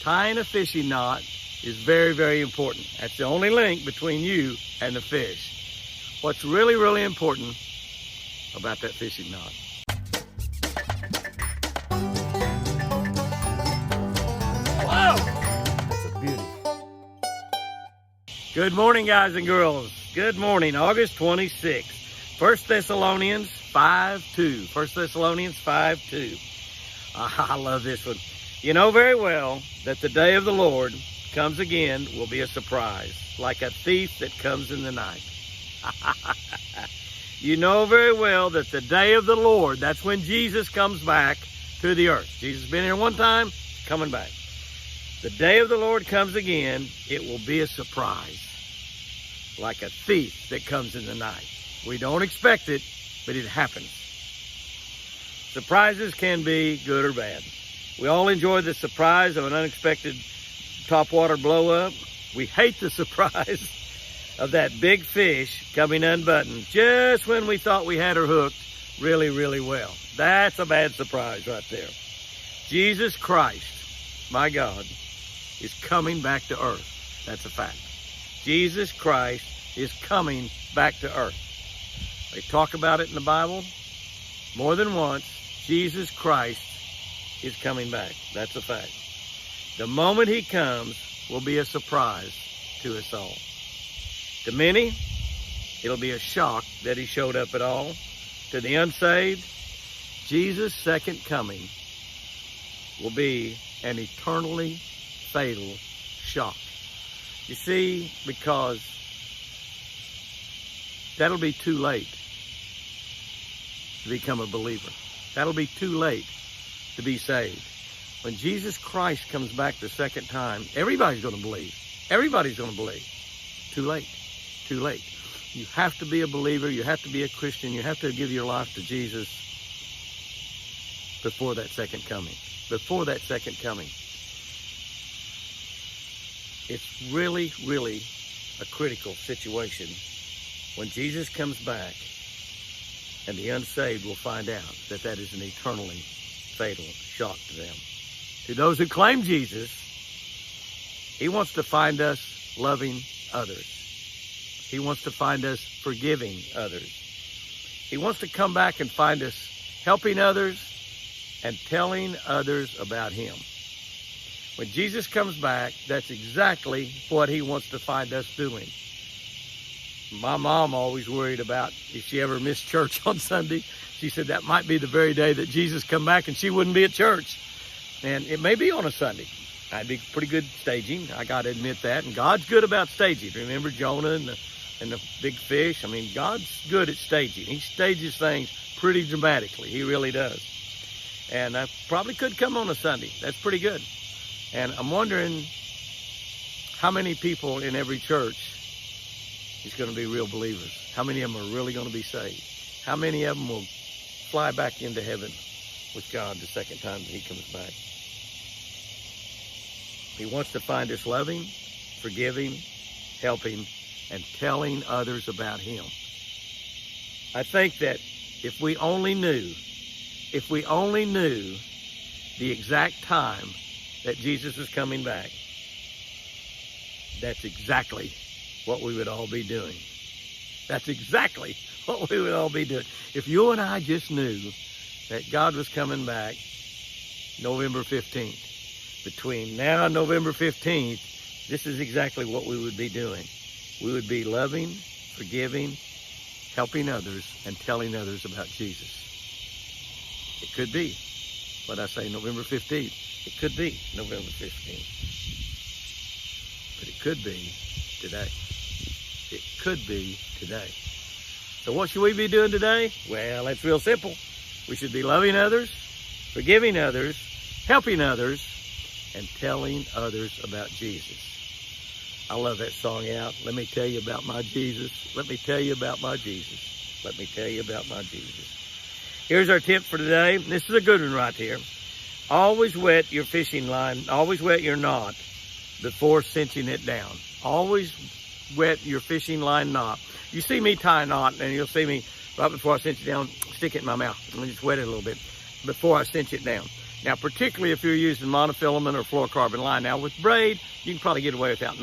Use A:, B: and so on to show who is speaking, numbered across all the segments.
A: tying a fishing knot is very, very important. That's the only link between you and the fish. What's really, really important about that fishing knot? Wow! That's a beauty. Good morning, guys and girls. Good morning, August 26th. 1 Thessalonians 5:2. 1 Thessalonians 5:2. I love this one. You know very well that the day of the Lord comes again will be a surprise, like a thief that comes in the night. You know very well that the day of the Lord, that's when Jesus comes back to the earth. Jesus has been here one time, coming back. The day of the Lord comes again, it will be a surprise, like a thief that comes in the night. We don't expect it, but it happens. Surprises can be good or bad. We all enjoy the surprise of an unexpected topwater blow up. We hate the surprise of that big fish coming unbuttoned just when we thought we had her hooked really, really well. That's a bad surprise right there. Jesus Christ, my God, is coming back to earth. That's a fact. Jesus Christ is coming back to earth. They talk about it in the Bible more than once. Jesus Christ is coming back. That's a fact. The moment he comes will be a surprise to us all. To many, it'll be a shock that he showed up at all. To the unsaved, Jesus' second coming will be an eternally fatal shock. You see, because that'll be too late to become a believer. That'll be too late to be saved. When Jesus Christ comes back the second time, everybody's going to believe. Everybody's going to believe. Too late. Too late. You have to be a believer. You have to be a Christian. You have to give your life to Jesus before that second coming. Before that second coming. It's really, really a critical situation when Jesus comes back, and the unsaved will find out that that is an eternally fatal shock to them. To those who claim Jesus, he wants to find us loving others. He wants to find us forgiving others. He wants to come back and find us helping others and telling others about him. When Jesus comes back, that's exactly what he wants to find us doing. My mom always worried about if she ever missed church on Sunday. She said that might be the very day that Jesus come back and she wouldn't be at church. And it may be on a Sunday. That'd be pretty good staging. I got to admit that. And God's good about staging. Remember Jonah and the big fish? I mean, God's good at staging. He stages things pretty dramatically. He really does. And I probably could come on a Sunday. That's pretty good. And I'm wondering how many people in every church is going to be real believers. How many of them are really going to be saved? How many of them will fly back into heaven with God the second time that he comes back? He wants to find us loving, forgiving, helping, and telling others about him. I think that if we only knew the exact time that Jesus was coming back, that's exactly what we would all be doing. That's exactly what we would all be doing. If you and I just knew that God was coming back November 15th, between now and November 15th, this is exactly what we would be doing. We would be loving, forgiving, helping others, and telling others about Jesus. It could be, but I say November 15th. It could be November 15th. But it could be today. It could be today. So what should we be doing today? Well, it's real simple. We should be loving others, forgiving others, helping others, and telling others about Jesus. I love that song out. Let me tell you about my Jesus. Let me tell you about my Jesus. Let me tell you about my Jesus. Here's our tip for today. This is a good one right here. Always wet your fishing line. Always wet your knot before cinching it down. Always wet your fishing line knot. You see me tie a knot, and you'll see me right before I cinch it down, stick it in my mouth and just wet it a little bit before I cinch it down. Now, particularly if you're using monofilament or fluorocarbon line. Now, with braid, you can probably get away without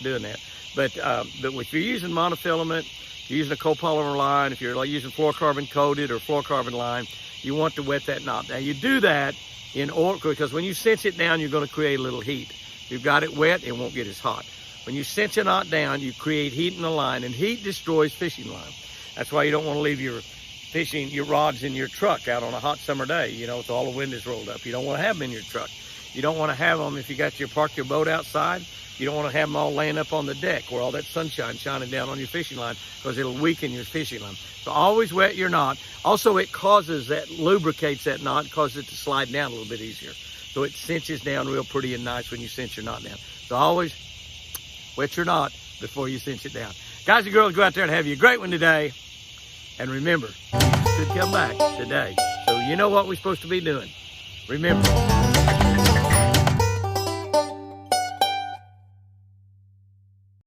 A: doing that. But if you're using monofilament, if you're using a copolymer line, if you're like using fluorocarbon coated or fluorocarbon line, you want to wet that knot. Now, you do that in order, because when you cinch it down, you're going to create a little heat. If you've got it wet, it won't get as hot. When you cinch a knot down, you create heat in the line, and heat destroys fishing line. That's why you don't want to leave your rods in your truck out on a hot summer day, you know, with all the windows rolled up. You don't want to have them in your truck. You don't want to have them if you park your boat outside. You don't want to have them all laying up on the deck where all that sunshine shining down on your fishing line, because it'll weaken your fishing line. So always wet your knot. Also, it lubricates that knot, causes it to slide down a little bit easier. So it cinches down real pretty and nice when you cinch your knot down. So always wet your knot before you cinch it down. Guys and girls, go out there and have you a great one today. And remember, you could come back today. So you know what we're supposed to be doing. Remember,